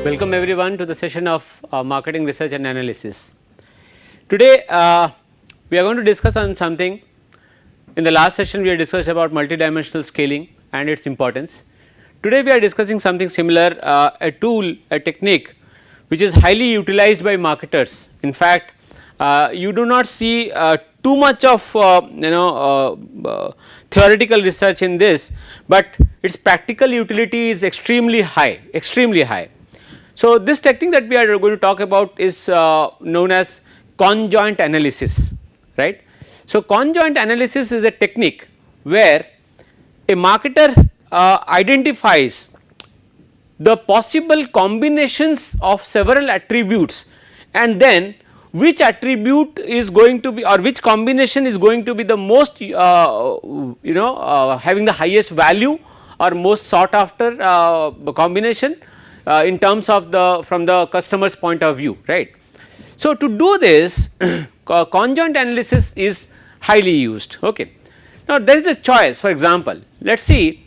Welcome everyone to the session of marketing research and analysis. Today we are going to discuss on something. In the last session we have discussed about multidimensional scaling and its importance. Today we are discussing something similar, a tool, a technique which is highly utilized by marketers. In fact, you do not see too much of theoretical research in this, but its practical utility is extremely high, extremely high. So, this technique that we are going to talk about is known as conjoint analysis, right. So, conjoint analysis is a technique where a marketer identifies the possible combinations of several attributes and then which attribute is going to be, or which combination is going to be the most having the highest value or most sought after combination in terms of the from the customer's point of view, right. So, to do this conjoint analysis is highly used. Okay. Now, there is a choice. For example, let us see,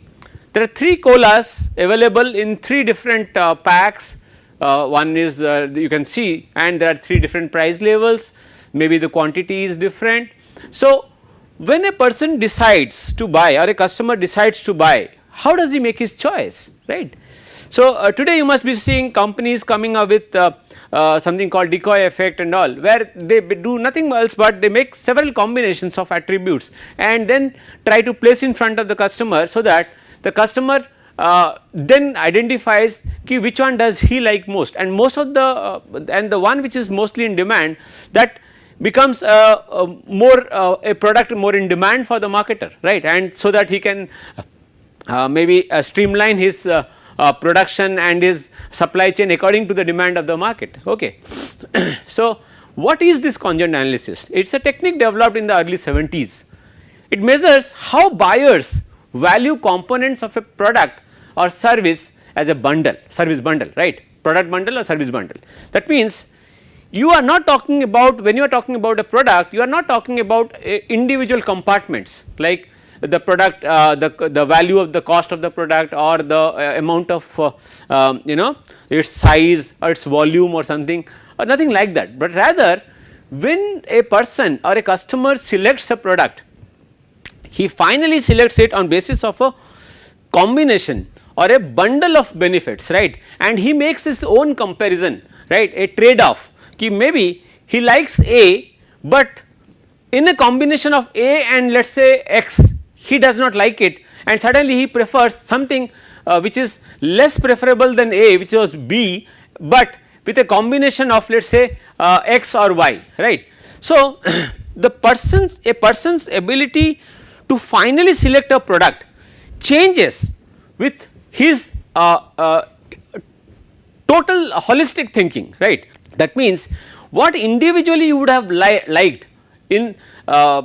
there are 3 colas available in 3 different packs. One is you can see, and there are 3 different price levels, maybe the quantity is different. So, when a person decides to buy or a customer decides to buy, how does he make his choice, right. So, today you must be seeing companies coming up with something called decoy effect and all, where they do nothing else but they make several combinations of attributes and then try to place in front of the customer, so that the customer then identifies which one does he like most, and most of the and the one which is mostly in demand, that becomes a product more in demand for the marketer, right, and so that he can maybe streamline his production and his supply chain according to the demand of the market. Okay. So, what is this conjoint analysis? It is a technique developed in the early 70s. It measures how buyers value components of a product or service as a bundle, service bundle, right, product bundle or service bundle. That means you are not talking about, when you are talking about a product, you are not talking about individual compartments like the product, the value of the cost of the product, or the amount of its size or its volume or something, or nothing like that, but rather when a person or a customer selects a product, he finally selects it on basis of a combination or a bundle of benefits, right, and he makes his own comparison, right, a trade off, maybe he likes A, but in a combination of A and let us say X, he does not like it, and suddenly he prefers something which is less preferable than A, which was B, but with a combination of let us say X or Y, right. So, a person's ability to finally select a product changes with his total holistic thinking, right. That means what individually you would have liked in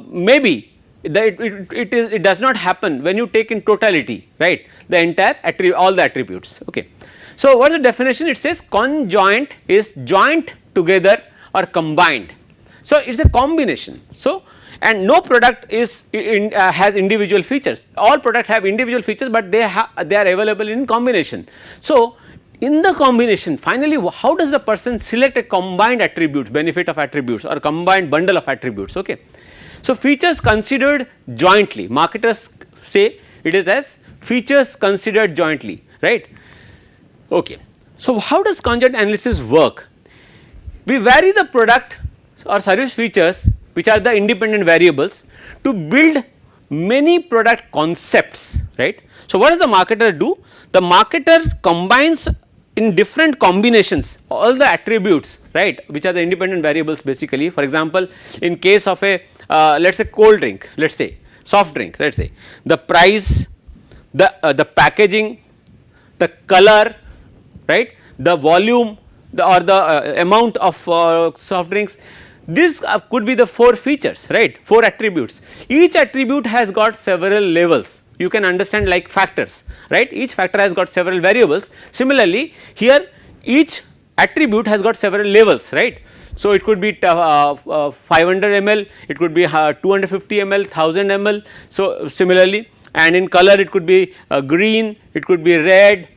maybe it does not happen when you take in totality, right, the entire all the attributes. Okay. So, what is the definition? It says conjoint is joint together or combined. So, it is a combination. So, and no product is has individual features, all products have individual features, but they are available in combination. So, in the combination finally how does the person select a combined attributes, benefit of attributes, or combined bundle of attributes. Okay. So, features considered jointly, marketers say it is as features considered jointly, right. Okay. So, how does conjoint analysis work? We vary the product or service features, which are the independent variables, to build many product concepts, right. So, what does the marketer do? The marketer combines in different combinations all the attributes, right, which are the independent variables basically. For example, in case of a let us say cold drink, let us say soft drink, let us say the price, the packaging, the color, right, the volume, or the amount of soft drinks. This could be the 4 features, right, 4 attributes. Each attribute has got several levels, you can understand like factors, right, each factor has got several variables. Similarly, here each attribute has got several levels, right. So, it could be 500 ml, it could be 250 ml, 1000 ml. So, similarly, and in color it could be green, it could be red,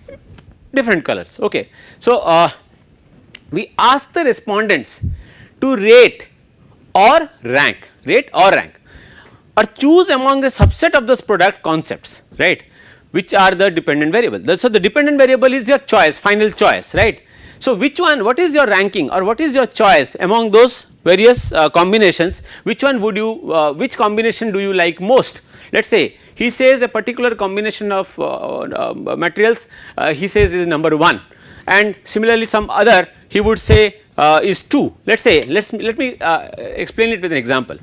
different colors. Okay. So, we ask the respondents to rate or rank or choose among a subset of those product concepts, right, which are the dependent variable. So, the dependent variable is your choice, final choice, right. So, which one, what is your ranking or what is your choice among those various combinations, which one would you, which combination do you like most? Let us say he says a particular combination of materials, he says is number 1, and similarly some other he would say is 2. Let us say, let me explain it with an example.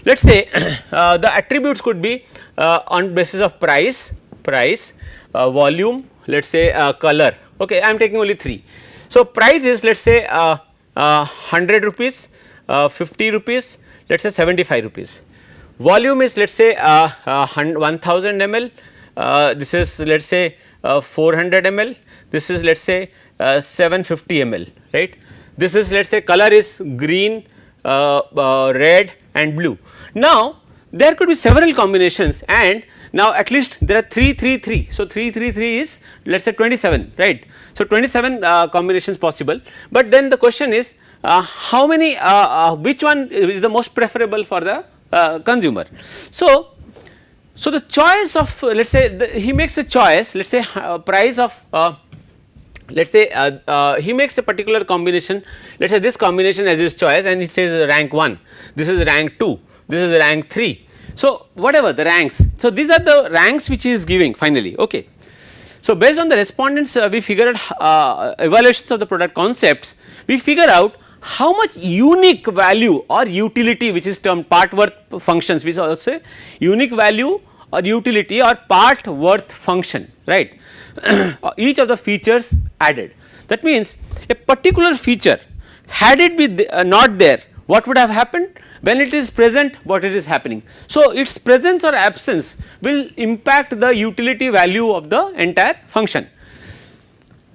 Let us say the attributes could be on basis of price, volume, let us say color. Okay, I am taking only 3. So, price is let us say 100 rupees, 50 rupees, let us say 75 rupees. Volume is let us say 1000 ml, this is let us say 400 ml, this is let us say 750 ml, right. This is let us say color is green, red and blue. Now, there could be several combinations, and now at least there are 3. So, 3 is let us say 27, right. So, 27 combinations possible, but then the question is how many, which one is the most preferable for the consumer. So, the choice of let us say he makes a choice, let us say price of let us say he makes a particular combination, let us say this combination as his choice, and he says rank 1, this is rank 2, this is rank 3. So, whatever the ranks, so these are the ranks which he is giving finally. Okay. So, based on the respondents we figure out evaluations of the product concepts, we figure out how much unique value or utility, which is termed part worth functions, which also unique value or utility or part worth function, right, each of the features added. That means a particular feature, had it been not there, what would have happened? When it is present, what it is happening. So, its presence or absence will impact the utility value of the entire function.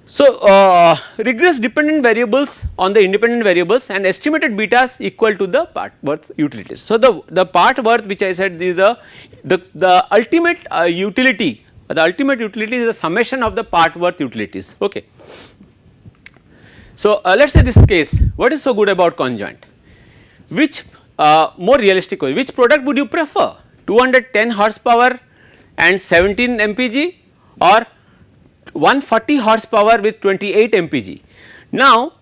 So, regress dependent variables on the independent variables and estimated betas equal to the part worth utilities. So, the part worth which I said is the ultimate utility, the ultimate utility is the summation of the part worth utilities. Okay. So, let us say this case, what is so good about conjoint? Which more realistic way, which product would you prefer, 210 horsepower and 17 mpg or 140 horsepower with 28 mpg? Now,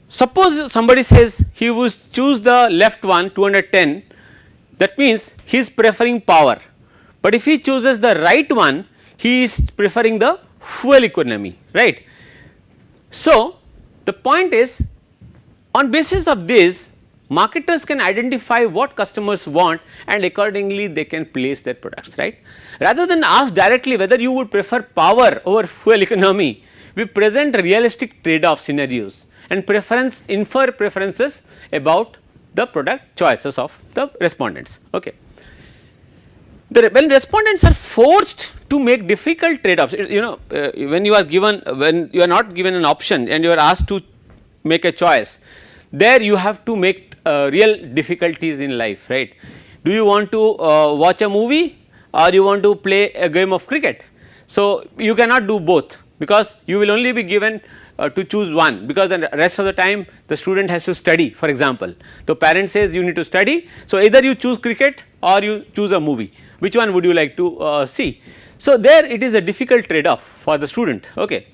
suppose somebody says he would choose the left one 210, that means he is preferring power, but if he chooses the right one he is preferring the fuel economy, right. So, the point is, on basis of this marketers can identify what customers want and accordingly they can place their products, right. Rather than ask directly whether you would prefer power over fuel economy, we present realistic trade off scenarios and infer preferences about the product choices of the respondents. Okay. When respondents are forced to make difficult trade offs, you know, when you are not given an option and you are asked to make a choice, there you have to make real difficulties in life, right. Do you want to watch a movie or you want to play a game of cricket? So, you cannot do both, because you will only be given to choose one, because the rest of the time the student has to study, for example. The parent says you need to study, so either you choose cricket or you choose a movie, which one would you like to see? So, there it is a difficult trade off for the student. Okay.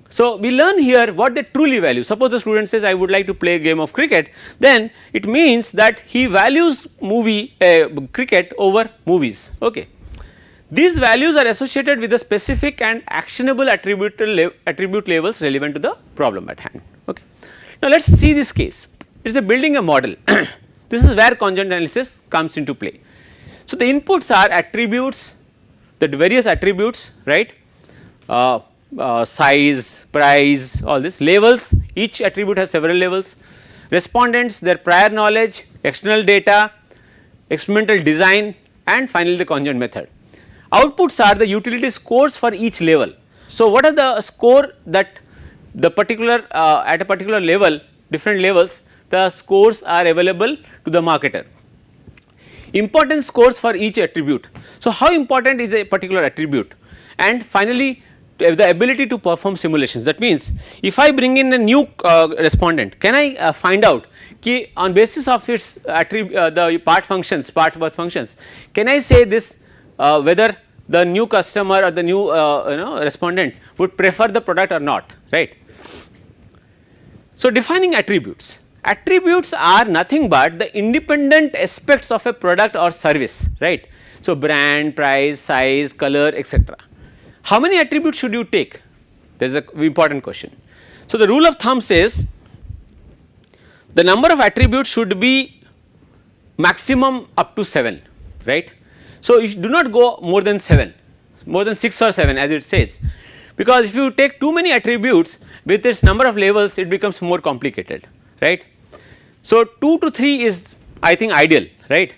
So, we learn here what they truly value. Suppose the student says I would like to play a game of cricket, then it means that he values cricket over movies. Okay. These values are associated with the specific and actionable attribute levels relevant to the problem at hand. Okay. Now, let us see this case. It is a building a model. This is where conjoint analysis comes into play. So, the inputs are attributes, the various attributes, right, size, price, all this, labels, each attribute has several labels, respondents, their prior knowledge, external data, experimental design, and finally the conjoint method. Outputs are the utility scores for each level. So, what are the score that the particular at a particular level, different levels, the scores are available to the marketer. Importance scores for each attribute. So, how important is a particular attribute, and finally the ability to perform simulations. That means if I bring in a new respondent, can I find out ki on basis of its the part functions, part worth functions, can I say this whether the new customer or the new respondent would prefer the product or not, right. So defining attributes. Attributes are nothing but the independent aspects of a product or service, right. So brand, price, size, color, etc. How many attributes should you take? There is a important question. So the rule of thumb says the number of attributes should be maximum up to 7, right. So you do not go more than 7, more than 6 or 7 as it says, because if you take too many attributes with its number of levels, it becomes more complicated, right. So 2 to 3 is, I think, ideal, right.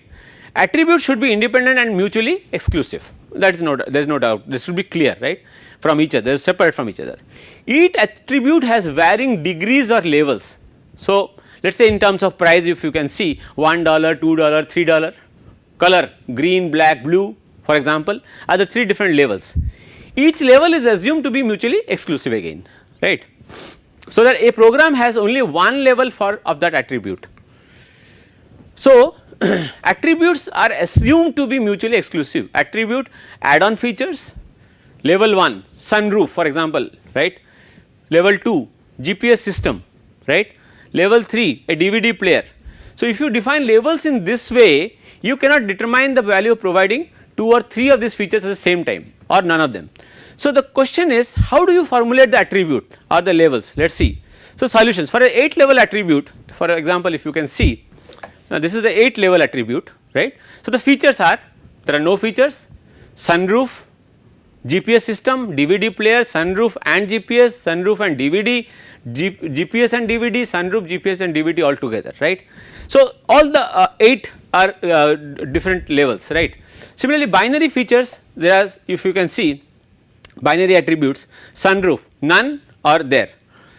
Attributes should be independent and mutually exclusive, that is there is no doubt, this should be clear, right, from each other, separate from each other. Each attribute has varying degrees or levels. So let us say in terms of price, if you can see $1, $2, $3, color green, black, blue for example are the 3 different levels. Each level is assumed to be mutually exclusive again, right. So that a program has only one level for of that attribute. So attributes are assumed to be mutually exclusive. Attribute add-on features, level 1 sunroof for example, right, level 2 GPS system, right, level 3 a DVD player. So if you define labels in this way, you cannot determine the value of providing 2 or 3 of these features at the same time or none of them. So the question is, how do you formulate the attribute or the levels? Let us see. So solutions for a 8 level attribute, for example if you can see, now this is the 8 level attribute, right. So the features are, there are no features, sunroof, GPS system, DVD player, sunroof and GPS, sunroof and DVD, GPS and DVD, sunroof, GPS and DVD all together, right. So all the 8 are different levels, right. Similarly binary features, there are, if you can see, binary attributes, sunroof none or there,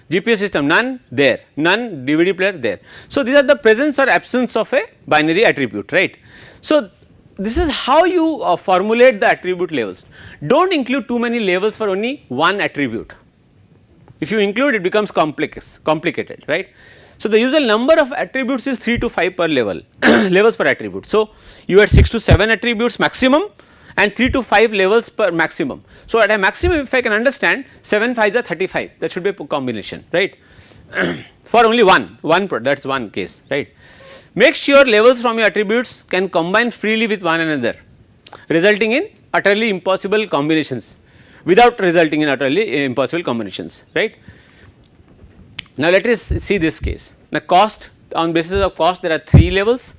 GPS system none there, none DVD player there. So these are the presence or absence of a binary attribute, right. So this is how you formulate the attribute levels. Do not include too many levels for only one attribute. If you include, it becomes complicated, right. So the usual number of attributes is 3 to 5 per level levels per attribute. So you had 6 to 7 attributes maximum and 3 to 5 levels per maximum. So at a maximum, if I can understand, 7 5s are 35, that should be a combination, right for only one that is one case, right. Make sure levels from your attributes can combine freely with one another, resulting in utterly impossible combinations, without resulting in utterly impossible combinations, right. Now let us see this case. The cost, on basis of cost there are 3 levels,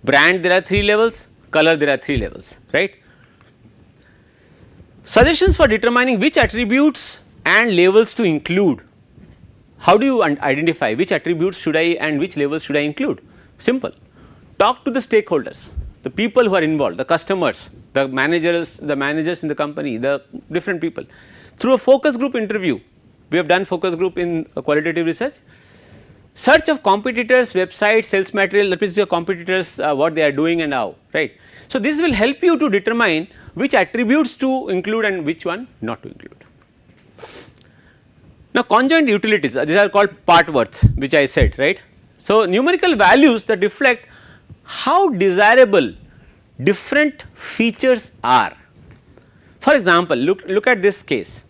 brand there are 3 levels, color there are 3 levels, right. Suggestions for determining which attributes and levels to include. How do you identify which attributes should I and which levels should I include? Simple, talk to the stakeholders, the people who are involved, the customers, the managers in the company, the different people, through a focus group interview. We have done focus group in qualitative research. Search of competitors, websites, sales material, that means your competitors what they are doing and how, right. So this will help you to determine which attributes to include and which one not to include. Now conjoint utilities, these are called part worth, which I said, right. So numerical values that reflect how desirable different features are. For example, look at this case.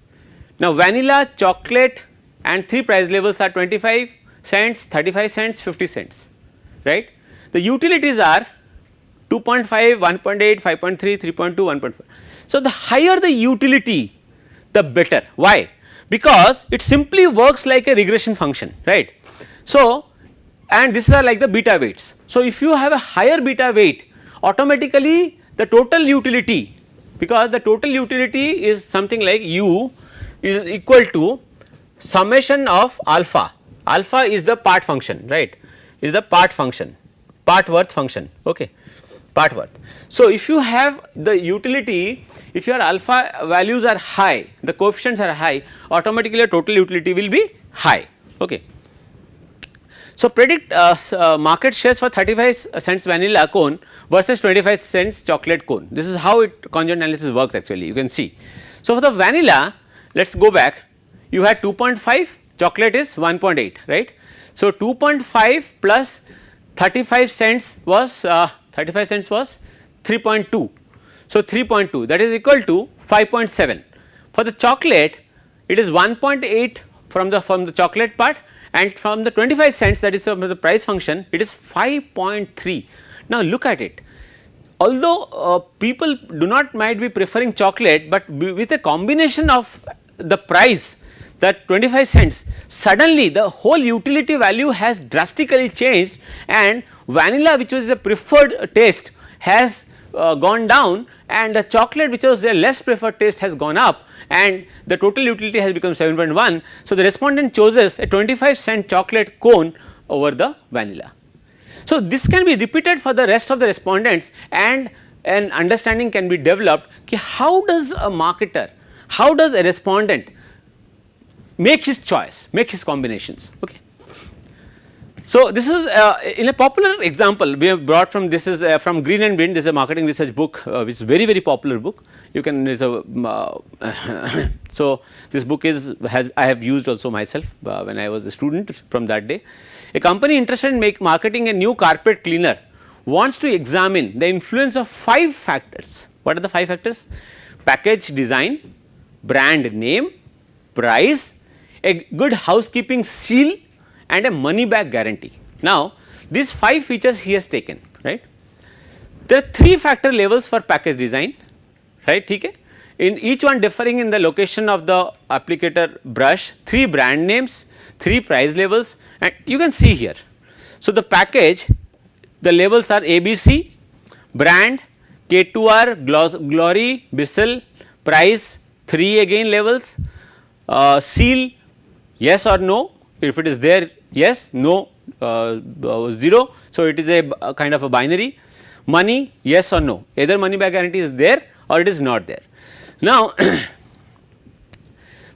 Now vanilla, chocolate and 3 price levels are 25 cents, 35 cents, 50 cents, right. The utilities are 2.5, 1.8, 5.3, 3.2, 1.4. So the higher the utility, the better. Why? Because it simply works like a regression function, right. So and these are like the beta weights. So if you have a higher beta weight, automatically the total utility, because the total utility is something like U is equal to summation of alpha. Alpha is the part function, right, is the part function, part worth function, okay, part worth. So if you have the utility, if your alpha values are high, the coefficients are high, automatically your total utility will be high, okay. So predict market shares for 35 cents vanilla cone versus 25 cents chocolate cone. This is how conjoint analysis works actually, you can see. So for the vanilla, let us go back, you had 2.5, chocolate is 1.8, right. So, 2.5 plus 35 cents was 3.2. So, 3.2 that is equal to 5.7. For the chocolate it is 1.8 from the chocolate part, and from the 25 cents, that is from the price function, it is 5.3. Now look at it. Although people do not might be preferring chocolate, but with a combination of the price, that 25 cents, suddenly the whole utility value has drastically changed, and vanilla, which was the preferred taste, has gone down, and the chocolate, which was the less preferred taste, has gone up, and the total utility has become 7.1. So, the respondent chooses a 25-cent chocolate cone over the vanilla. So, this can be repeated for the rest of the respondents, and an understanding can be developed ki how does a marketer, how does a respondent make his choice, make his combinations. Okay. So, this is in a popular example we have brought from, this is from Green and Wind, this is a marketing research book which is very popular book. You can, there is a so this book is I have used also myself when I was a student from that day. A company interested in marketing a new carpet cleaner wants to examine the influence of 5 factors. What are the 5 factors? Package design, brand name, price, a good housekeeping seal, and a money back guarantee. Now these 5 features he has taken, right. There are 3 factor levels for package design, right, okay? In each one differing in the location of the applicator brush, 3 brand names, 3 price levels, and you can see here. So the package, the labels are ABC, brand, K2R, Glory, Bissell, price, 3 again levels, seal, yes or no, if it is there yes, no, 0. So it is a kind of a binary. Money, yes or no, either money back guarantee is there or it is not there. Now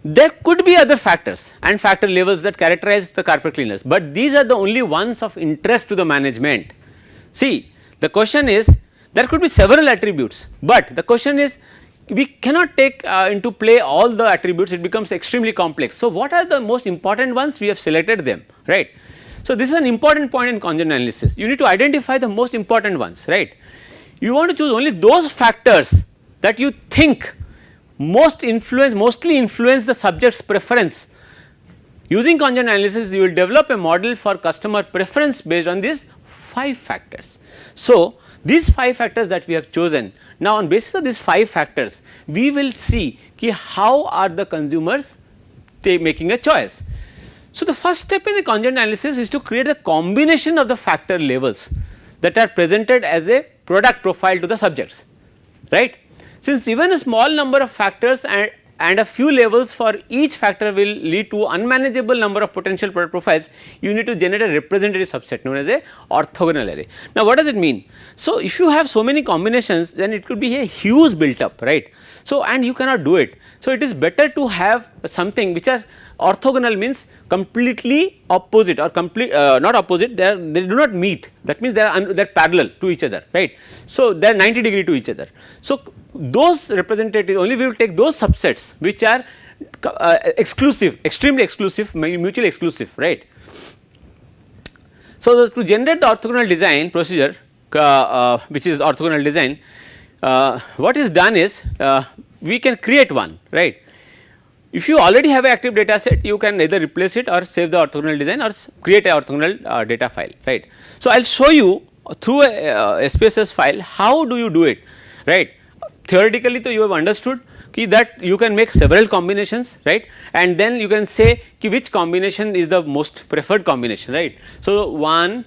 there could be other factors and factor levels that characterize the carpet cleaners, but these are the only ones of interest to the management. See, the question is, there could be several attributes, but the question is, we cannot take into play all the attributes, it becomes extremely complex. So, what are the most important ones? We have selected them, right. So, this is an important point in conjoint analysis. You need to identify the most important ones, right. You want to choose only those factors that you think mostly influence the subject's preference. Using conjoint analysis, you will develop a model for customer preference based on these 5 factors. So, these 5 factors that we have chosen, now on basis of these 5 factors, we will see ki how are the consumers making a choice. So, the first step in the conjoint analysis is to create a combination of the factor levels that are presented as a product profile to the subjects, right. Since even a small number of factors and a few labels for each factor will lead to unmanageable number of potential product profiles, you need to generate a representative subset known as a orthogonal array. Now what does it mean? So if you have so many combinations, then it could be a huge built up, right. So and you cannot do it. So it is better to have something which are orthogonal, means completely opposite or not opposite, they do not meet, that means they are parallel to each other, right. So they are 90 degree to each other. So those representatives, only we will take those subsets which are exclusive, extremely exclusive, mutually exclusive, right. So to generate the orthogonal design procedure, which is orthogonal design, what is done is we can create one, right. If you already have an active data set, you can either replace it or save the orthogonal design or create a orthogonal data file, right. So I will show you through a SPSS file how do you do it, right. Theoretically, so you have understood ki that you can make several combinations, right, and then you can say ki which combination is the most preferred combination, right. So 1,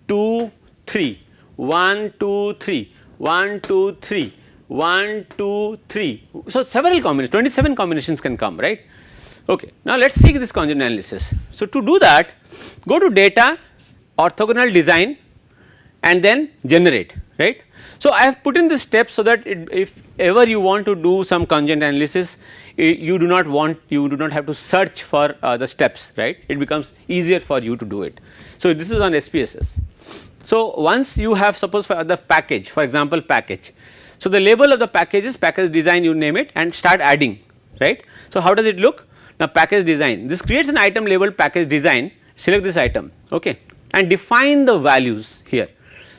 2, 3, 1, 2, 3, 1, 2, 3. 1, 2, 3. So several combinations, 27 combinations can come, right. Okay. Now let us see this conjoint analysis. So to do that, go to data, orthogonal design, and then generate, right. So I have put in the steps so that if ever you want to do some conjoint analysis, you do not have to search for the steps, right. It becomes easier for you to do it. So this is on SPSS. So once you have, suppose for the package, for example package. So the label of the package is package design, you name it, and start adding right. So, how does it look? Now, package design, this creates an item labeled package design, select this item, okay, and define the values here.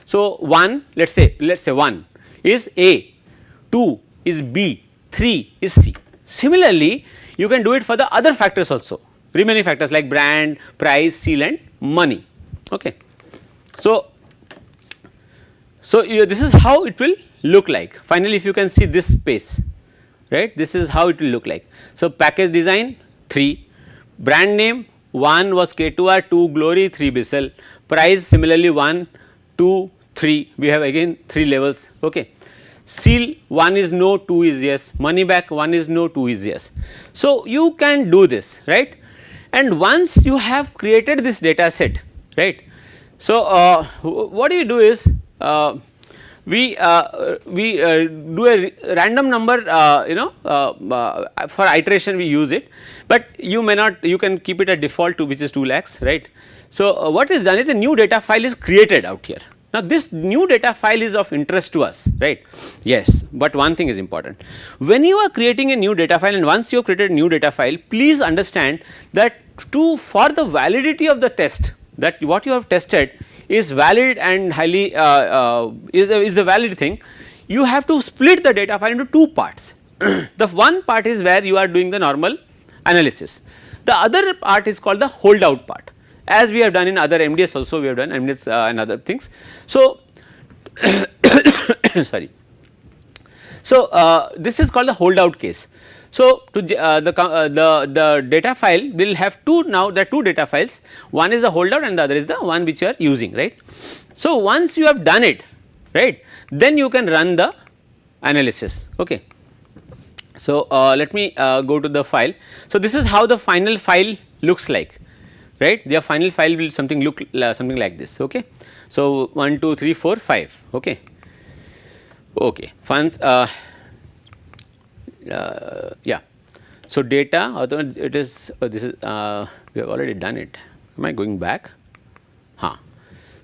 So, 1, let us say 1 is A, 2 is B, 3 is C. Similarly, you can do it for the other factors also, remaining factors like brand, price, seal and money, okay. So, this is how it will look like. Finally, if you can see this space, right, this is how it will look like. So, package design 3, brand name 1 was K2R, 2 Glory, 3 Bissell, price similarly 1, 2, 3, we have again 3 levels, okay. Seal 1 is no, 2 is yes, money back 1 is no, 2 is yes. So, you can do this, right, and once you have created this data set, right. So, what we do is we do a random number for iteration we use it, but you may not, you can keep it at default to which is 2 lakhs, right. So, what is done is a new data file is created out here. Now, this new data file is of interest to us, right, yes, but one thing is important. When you are creating a new data file and once you have created a new data file, please understand that for the validity of the test, that what you have tested is valid and highly is a valid thing, you have to split the data file into 2 parts. The one part is where you are doing the normal analysis, the other part is called the holdout part, as we have done in other MDS also, we have done MDS and other things. So, sorry. So, this is called the holdout case. So, to the data file will have now there are 2 data files, one is the holdout and the other is the one which you are using, right. So, once you have done it, right, then you can run the analysis, okay. So, let me go to the file. So, this is how the final file looks like, right, their final file will something look something like this, okay. So, 1, 2, 3, 4, 5, okay, okay, funds, yeah. So, data, although it is this is we have already done it, am I going back?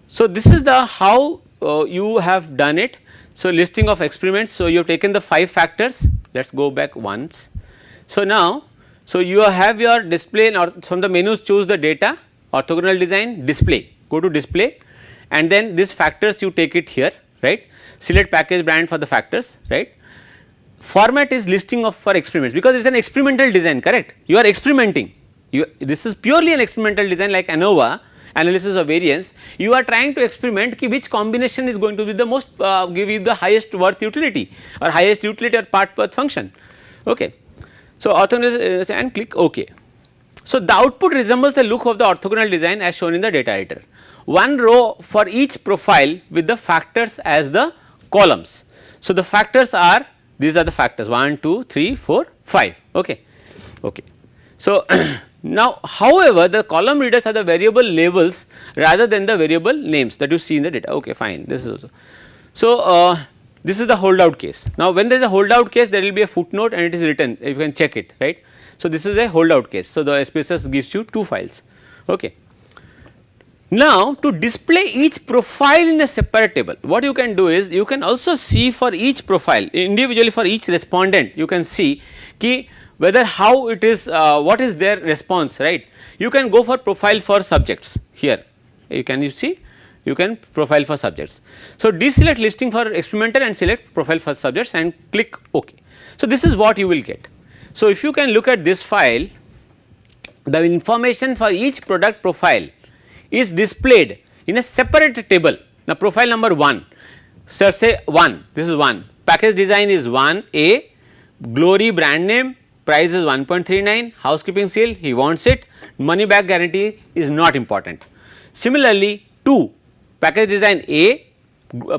So, this is the how you have done it. So, listing of experiments, so you have taken the 5 factors, let us go back once. So, now, so you have your display, or from the menus choose the data, orthogonal design, display, go to display and then this factors you take it here, right, select package brand for the factors, right. Format is listing of for experiments, because it is an experimental design, correct, you are experimenting, this is purely an experimental design like ANOVA, analysis of variance, you are trying to experiment which combination is going to be the most give you the highest worth utility or highest utility or part worth function, okay. So, orthogonal and click OK. So, the output resembles the look of the orthogonal design as shown in the data editor, one row for each profile with the factors as the columns. So, the factors are, these are the factors 1, 2, 3, 4, 5, okay. So, now however, the column readers are the variable labels rather than the variable names that you see in the data, okay, fine, this is also. So, this is the holdout case. Now, when there is a holdout case, there will be a footnote and it is written, you can check it, right. So, this is a holdout case. So, the SPSS gives you 2 files, okay. Now, to display each profile in a separate table, what you can do is you can also see for each profile individually for each respondent, you can see ki whether how it is, what is their response, right. You can go for profile for subjects here, you see. You can profile for subjects. So, deselect listing for experimenter and select profile for subjects and click OK. So, this is what you will get. So, if you can look at this file, the information for each product profile is displayed in a separate table. Now, profile number 1, so say 1, this is 1, package design is 1, A, Glory brand name, price is 1.39, housekeeping seal, he wants it, money back guarantee is not important. Similarly, 2, package design A,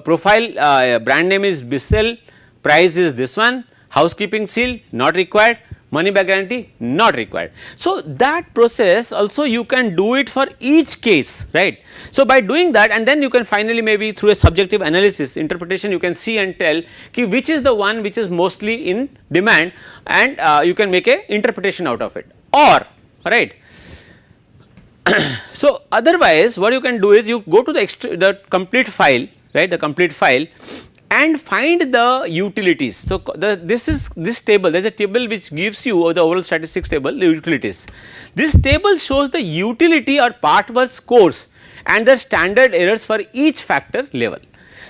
profile brand name is Bissell, price is this one, housekeeping seal not required, money back guarantee not required. So, that process also you can do it for each case, right. So, by doing that and then you can finally maybe through a subjective analysis interpretation you can see and tell ki which is the one which is mostly in demand and you can make a interpretation out of it, or right. So, otherwise what you can do is you go to the complete file, right, the complete file, and find the utilities. So, this table, there is a table which gives you the overall statistics table, the utilities. This table shows the utility or part worth scores and the standard errors for each factor level.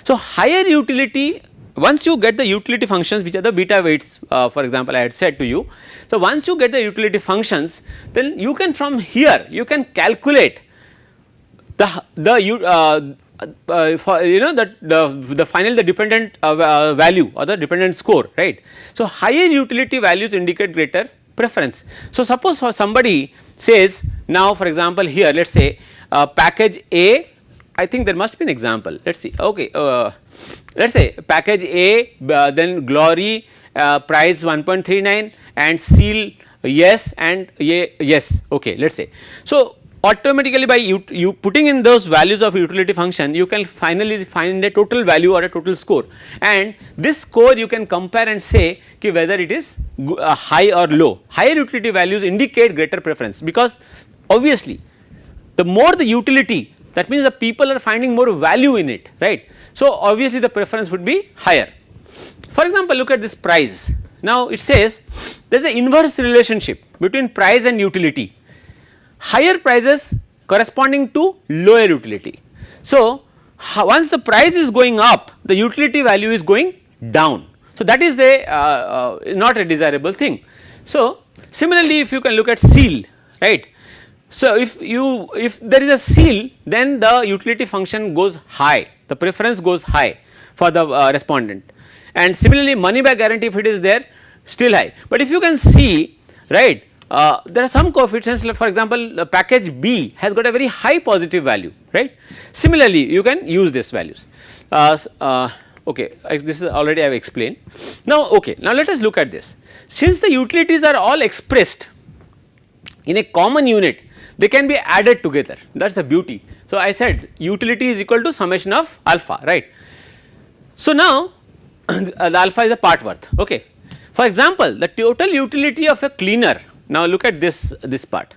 So, higher utility, once you get the utility functions which are the beta weights, for example I had said to you. So, once you get the utility functions, then you can from here you can calculate for the final, the dependent value or the dependent score, right. So, higher utility values indicate greater preference. So, suppose for somebody says, now for example here let us say package A, I think there must be an example, let us see, okay, let us say package A, then Glory, price 1.39 and Seal yes and yes, okay, let us say. So, automatically by you putting in those values of utility function, you can finally find a total value or a total score, and this score you can compare and say ki whether it is high or low. Higher utility values indicate greater preference, because obviously the more the utility, that means the people are finding more value in it, right. So, obviously the preference would be higher. For example, look at this price. Now, it says there is an inverse relationship between price and utility. Higher prices corresponding to lower utility. So, once the price is going up, the utility value is going down. So, that is a not a desirable thing. So, similarly if you can look at Seal, right. So, if there is a Seal, then the utility function goes high, the preference goes high for the respondent, and similarly money back guarantee, if it is there, still high. But if you can see, right, there are some coefficients, like for example the package B has got a very high positive value, right. Similarly you can use these values. Okay, this is already I have explained. Now, okay, now let us look at this. Since the utilities are all expressed in a common unit, they can be added together, that is the beauty. So, I said utility is equal to summation of alpha, right. So, now the alpha is a part worth, okay. For example, the total utility of a cleaner, now look at this part,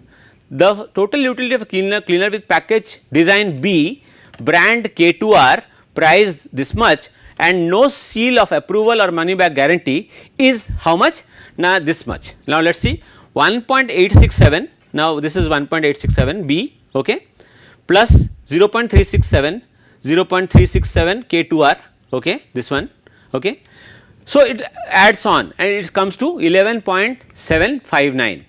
the total utility of a cleaner with package design B, brand K2R, price this much and no seal of approval or money back guarantee is how much? Now, this much. Now, let us see 1.867, now this is 1.867 B, okay, plus 0.367, 0.367 K2R, okay, this one, okay. So, it adds on and it comes to 11.759.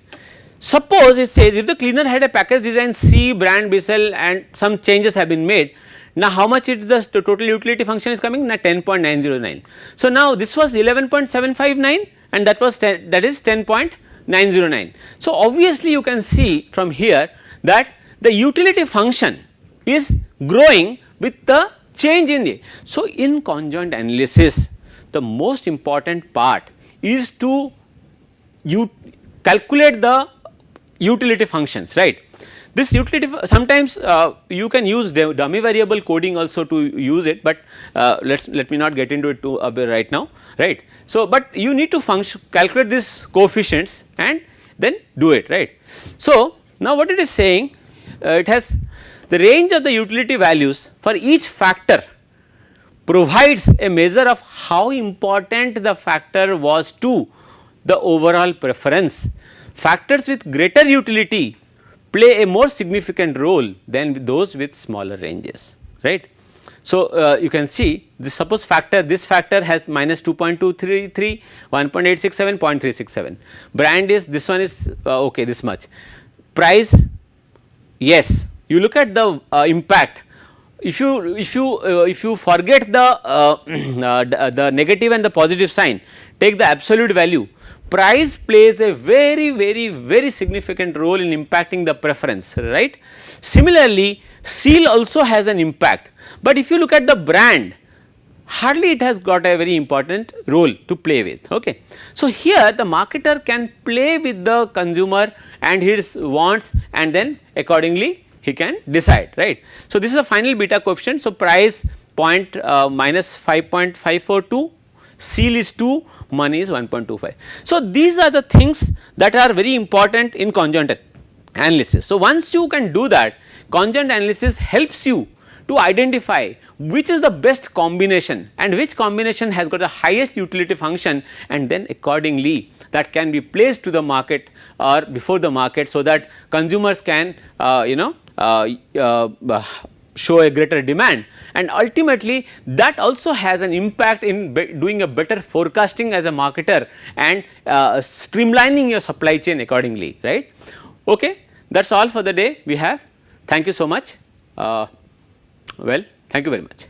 Suppose it says if the cleaner had a package design C, brand Bissell and some changes have been made, now how much is the total utility function is coming? Now 10.909. So, now this was 11.759 and that was that is 10.909. So, obviously you can see from here that the utility function is growing with the change in the. So, in conjoint analysis, the most important part is to calculate the utility functions, right. This utility sometimes you can use dummy variable coding also to use it, but let me not get into it right now, right. So, but you need to calculate these coefficients and then do it, right. So, now what it is saying, it has the range of the utility values for each factor provides a measure of how important the factor was to the overall preference. Factors with greater utility play a more significant role than those with smaller ranges, right. So, you can see this, suppose this factor has minus 2.233, 1.867, 0.367, brand is, this one is okay, this much, price, yes, you look at the impact. If you forget the negative and the positive sign, take the absolute value, price plays a very significant role in impacting the preference, right. Similarly, seal also has an impact, but if you look at the brand, hardly it has got a very important role to play with, okay. So, here the marketer can play with the consumer and his wants and then accordingly he can decide, right. So, this is the final beta coefficient. So, price minus 5.542, seal is 2, money is 1.25. So, these are the things that are very important in conjoint analysis. So, once you can do that, conjoint analysis helps you to identify which is the best combination and which combination has got the highest utility function, and then accordingly that can be placed to the market or before the market, so that consumers can show a greater demand, and ultimately that also has an impact in doing a better forecasting as a marketer and streamlining your supply chain accordingly, right. Okay, that is all for the day we have. Thank you so much. Well, thank you very much.